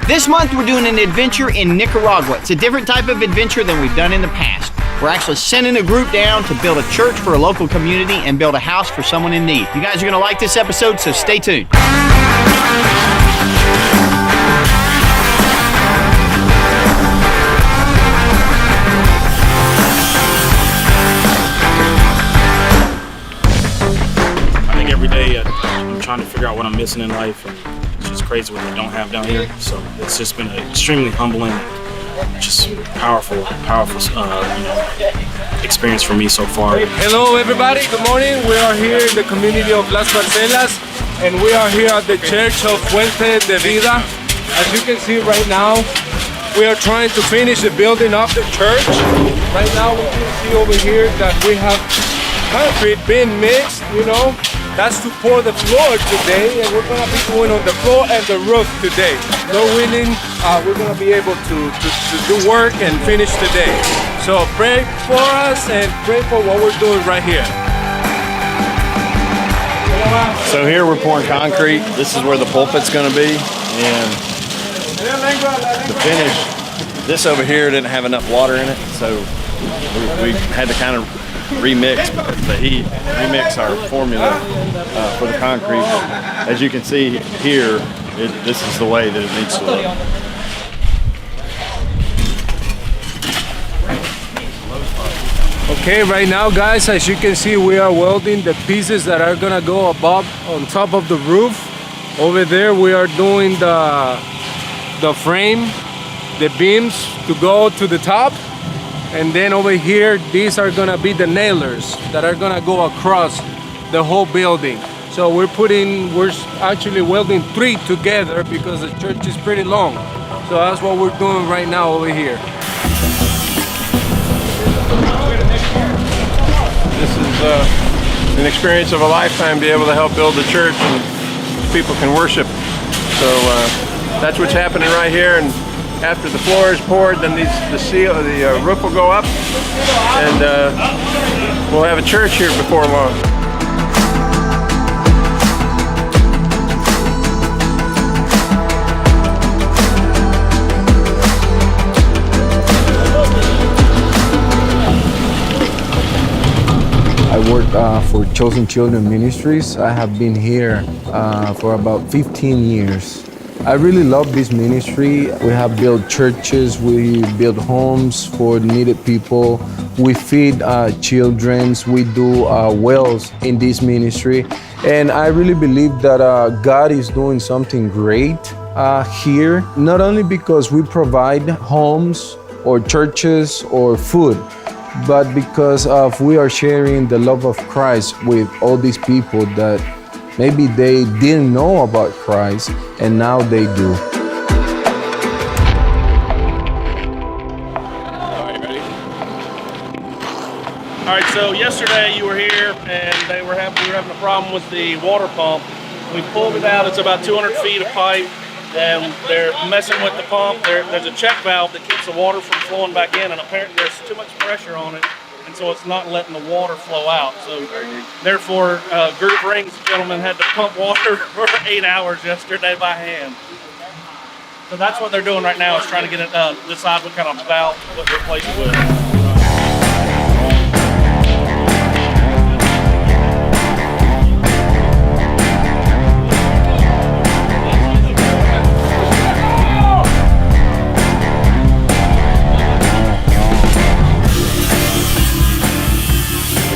This month we're doing an adventure in Nicaragua. It's a different type of adventure than we've done in the past. We're actually sending a group down to build a church for a local community and build a house for someone in need. You guys are going to like this episode, so stay tuned. I think every day I'm trying to figure out what I'm missing in life. And it's just crazy what they don't have down here. So it's just been an extremely humbling, just powerful, experience for me so far. Hello everybody, good morning. We are here in the community of Las Marcelas and we are here at the Church of Fuente de Vida. As you can see right now, we are trying to finish the building of the church. Right now we can see over here that we have concrete being mixed, That's to pour the floor today, and we're gonna be doing on the floor and the roof today. Lord willing, we're gonna be able to do work and finish today. So pray for us and pray for what we're doing right here. So here we're pouring concrete. This is where the pulpit's gonna be, and the finish, this over here didn't have enough water in it, so we had to kind of remix our formula for the concrete. As you can see here, this is the way that it needs to look. Okay, right now guys, as you can see, we are welding the pieces that are gonna go above on top of the roof. Over there we are doing the frame, the beams to go to the top. And then over here, these are gonna be the nailers that are gonna go across the whole building. So we're actually welding 3 together because the church is pretty long. So that's what we're doing right now over here. This is an experience of a lifetime to be able to help build the church and people can worship. So that's what's happening right here. And after the floor is poured, then the roof will go up, and we'll have a church here before long. I work for Chosen Children Ministries. I have been here for about 15 years. I really love this ministry. We have built churches, we build homes for needed people, we feed children, we do wells in this ministry. And I really believe that God is doing something great here, not only because we provide homes or churches or food, but because we are sharing the love of Christ with all these people that maybe they didn't know about Christ, and now they do. All right, so yesterday you were here, and we were having a problem with the water pump. We pulled it out. It's about 200 feet of pipe, and they're messing with the pump. There's a check valve that keeps the water from flowing back in, and apparently there's too much pressure on it. And so it's not letting the water flow out. So therefore, Group Rings gentlemen had to pump water for 8 hours yesterday by hand. So that's what they're doing right now, is trying to get it, decide what kind of valve to replace it with.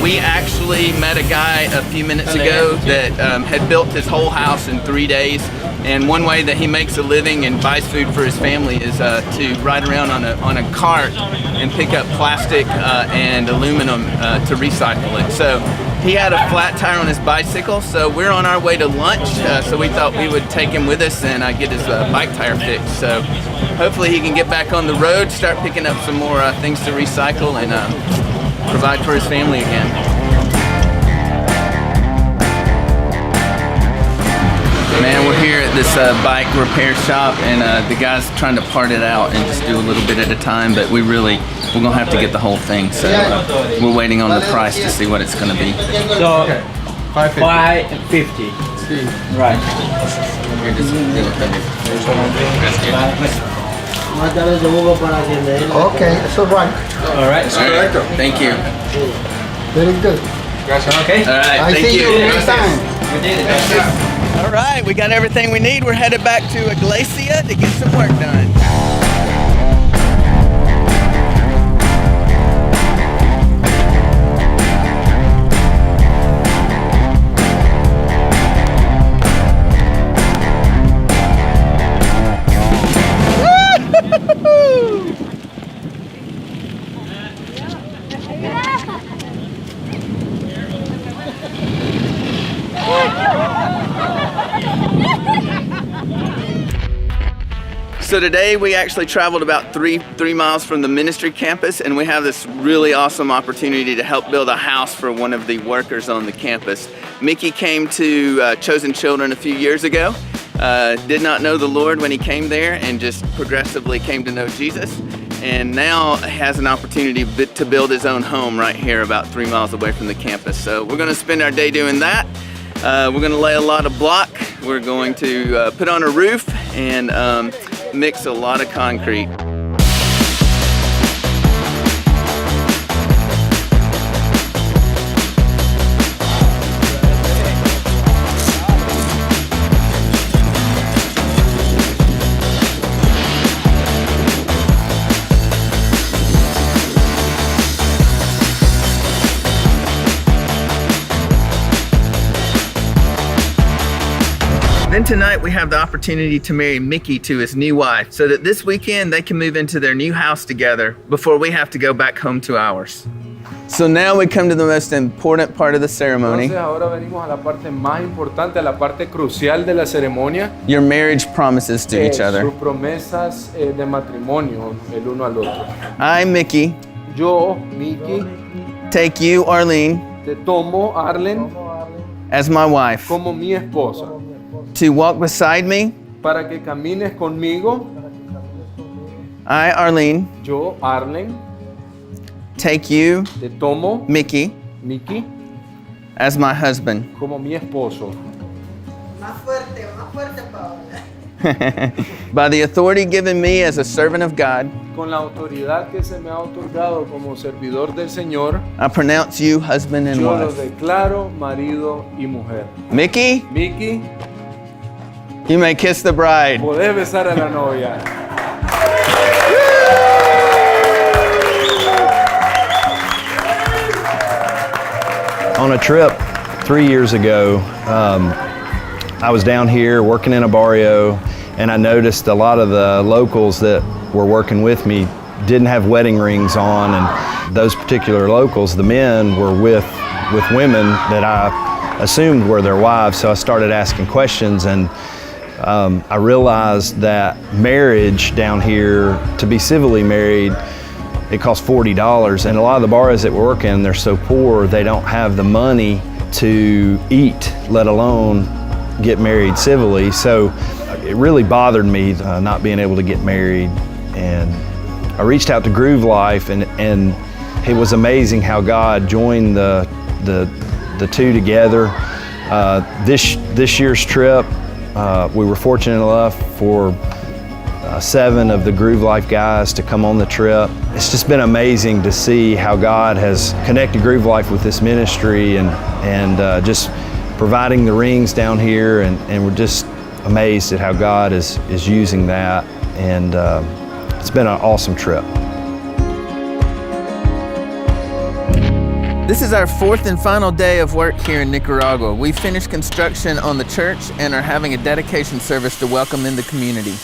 We actually met a guy a few minutes ago that had built his whole house in 3 days, and one way that he makes a living and buys food for his family is to ride around on a cart and pick up plastic and aluminum to recycle it. So he had a flat tire on his bicycle, so we're on our way to lunch, so we thought we would take him with us and get his bike tire fixed. So hopefully he can get back on the road, start picking up some more things to recycle, and provide for his family again. Man, we're here at this bike repair shop, and the guy's trying to part it out and just do a little bit at a time, but we're gonna have to get the whole thing, so we're waiting on the price to see what it's gonna be. So 550. Right. Here, just deal with that. Okay, so right. All right. Thank you. Very good. Okay. All right. I Thank see you next time. All right, we got everything we need. We're headed back to Iglesia to get some work done. So today we actually traveled about three miles from the ministry campus, and we have this really awesome opportunity to help build a house for one of the workers on the campus. Mickey came to Chosen Children a few years ago, did not know the Lord when he came there, and just progressively came to know Jesus, and now has an opportunity to build his own home right here about 3 miles away from the campus. So we're going to spend our day doing that. We're going to lay a lot of block. We're going to put on a roof and mix a lot of concrete. Then tonight we have the opportunity to marry Mickey to his new wife so that this weekend they can move into their new house together before we have to go back home to ours. So now we come to the most important part of the ceremony. Entonces ahora venimos a la parte más importante, a la parte crucial de la ceremonia. Your marriage promises to each other. Sus promesas de matrimonio el uno al otro. I, Mickey, Yo, Mickey, take you, Arlene, te tomo, Arlen, as my wife, como mi esposa, to walk beside me. para que camines conmigo. I, Arlene, Yo, Arlen, take you, te tomo, Mickey, Mickey, as my husband. como mi esposo. Más fuerte, Paola. By the authority given me as a servant of God, Con la autoridad que se me ha otorgado como servidor del Señor, I pronounce you husband and yo lo wife. declaro marido y mujer. Mickey, Mickey, you may kiss the bride. podés besar a la novia. On a trip 3 years ago, I was down here working in a barrio, and I noticed a lot of the locals that were working with me didn't have wedding rings on, and those particular locals, the men, were with women that I assumed were their wives. So I started asking questions, and I realized that marriage down here, to be civilly married, it costs $40, and a lot of the bars that we work in, they're so poor they don't have the money to eat, let alone get married civilly. So it really bothered me not being able to get married, and I reached out to Groove Life, and it was amazing how God joined the two together. This year's trip, we were fortunate enough for 7 of the Groove Life guys to come on the trip. It's just been amazing to see how God has connected Groove Life with this ministry, and just providing the rings down here, and we're just amazed at how God is using that, and it's been an awesome trip. This is our 4th and final day of work here in Nicaragua. We finished construction on the church and are having a dedication service to welcome in the community.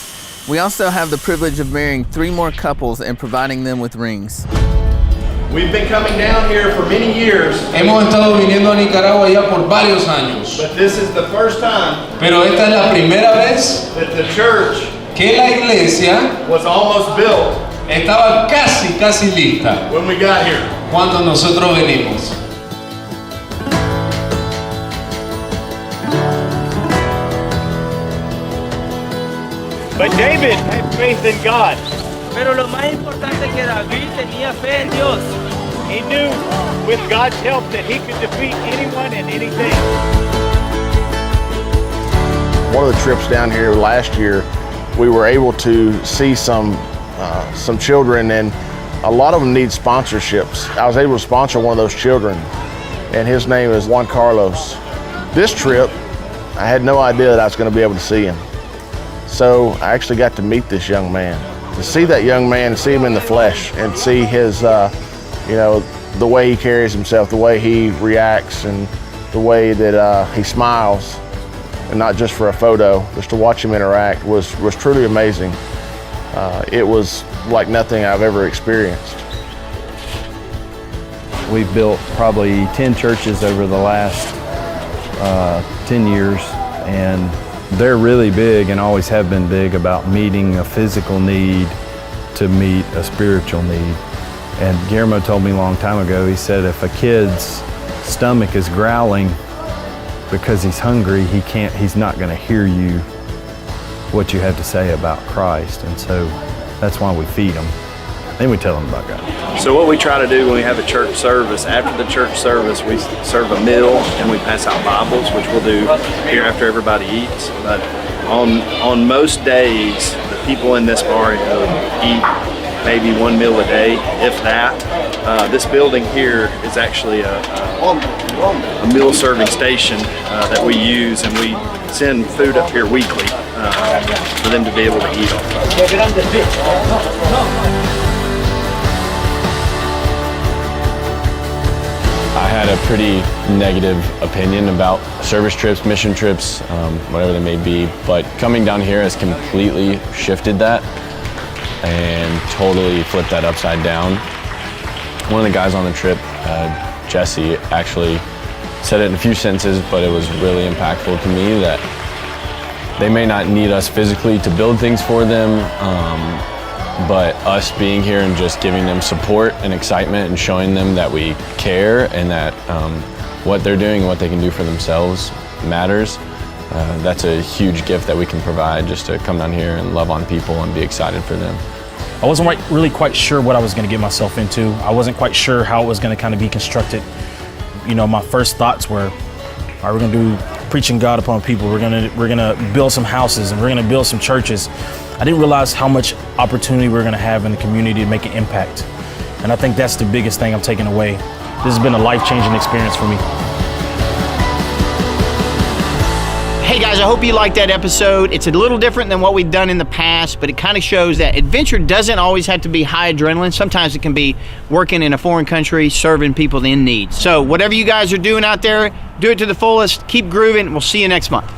We also have the privilege of marrying 3 more couples and providing them with rings. We've been coming down here for many years, Hemos estado viniendo a Nicaragua ya por varios años, but this is the first time pero esta es la primera vez that the church que la iglesia was almost built estaba casi lista when we got here. cuando nosotros venimos. But David had faith in God. Pero lo más importante es que David tenía fe en Dios. He knew with God's help that he could defeat anyone and anything. One of the trips down here last year, we were able to see some children, and a lot of them need sponsorships. I was able to sponsor one of those children, and his name is Juan Carlos. This trip, I had no idea that I was going to be able to see him. So I actually got to meet this young man. To see that young man, see him in the flesh, and see his, the way he carries himself, the way he reacts, and the way that he smiles, and not just for a photo, just to watch him interact was truly amazing. It was like nothing I've ever experienced. We've built probably 10 churches over the last 10 years, and they're really big and always have been big about meeting a physical need to meet a spiritual need. And Guillermo told me a long time ago, he said if a kid's stomach is growling because he's hungry, he's not going to hear you what you have to say about Christ. And so that's why we feed them. Then we tell them about God. So what we try to do when we have a church service, after the church service, we serve a meal and we pass out Bibles, which we'll do here after everybody eats. But on most days, the people in this barrio eat maybe one meal a day, if that. This building here is actually a meal serving station that we use, and we send food up here weekly for them to be able to eat on. I had a pretty negative opinion about service trips, mission trips, whatever they may be, but coming down here has completely shifted that and totally flipped that upside down. One of the guys on the trip, Jesse, actually said it in a few sentences, but it was really impactful to me that they may not need us physically to build things for them, but us being here and just giving them support and excitement and showing them that we care and that what they're doing and what they can do for themselves matters. That's a huge gift that we can provide, just to come down here and love on people and be excited for them. I wasn't really quite sure what I was going to get myself into. I wasn't quite sure how it was going to kind of be constructed. You know, my first thoughts were, all right, we're going to do preaching God upon people. We're gonna build some houses and we're going to build some churches. I didn't realize how much opportunity we're going to have in the community to make an impact. And I think that's the biggest thing I'm taking away. This has been a life-changing experience for me. Hey guys, I hope you liked that episode. It's a little different than what we've done in the past, but it kind of shows that adventure doesn't always have to be high adrenaline. Sometimes it can be working in a foreign country, serving people in need. So whatever you guys are doing out there, do it to the fullest. Keep grooving. We'll see you next month.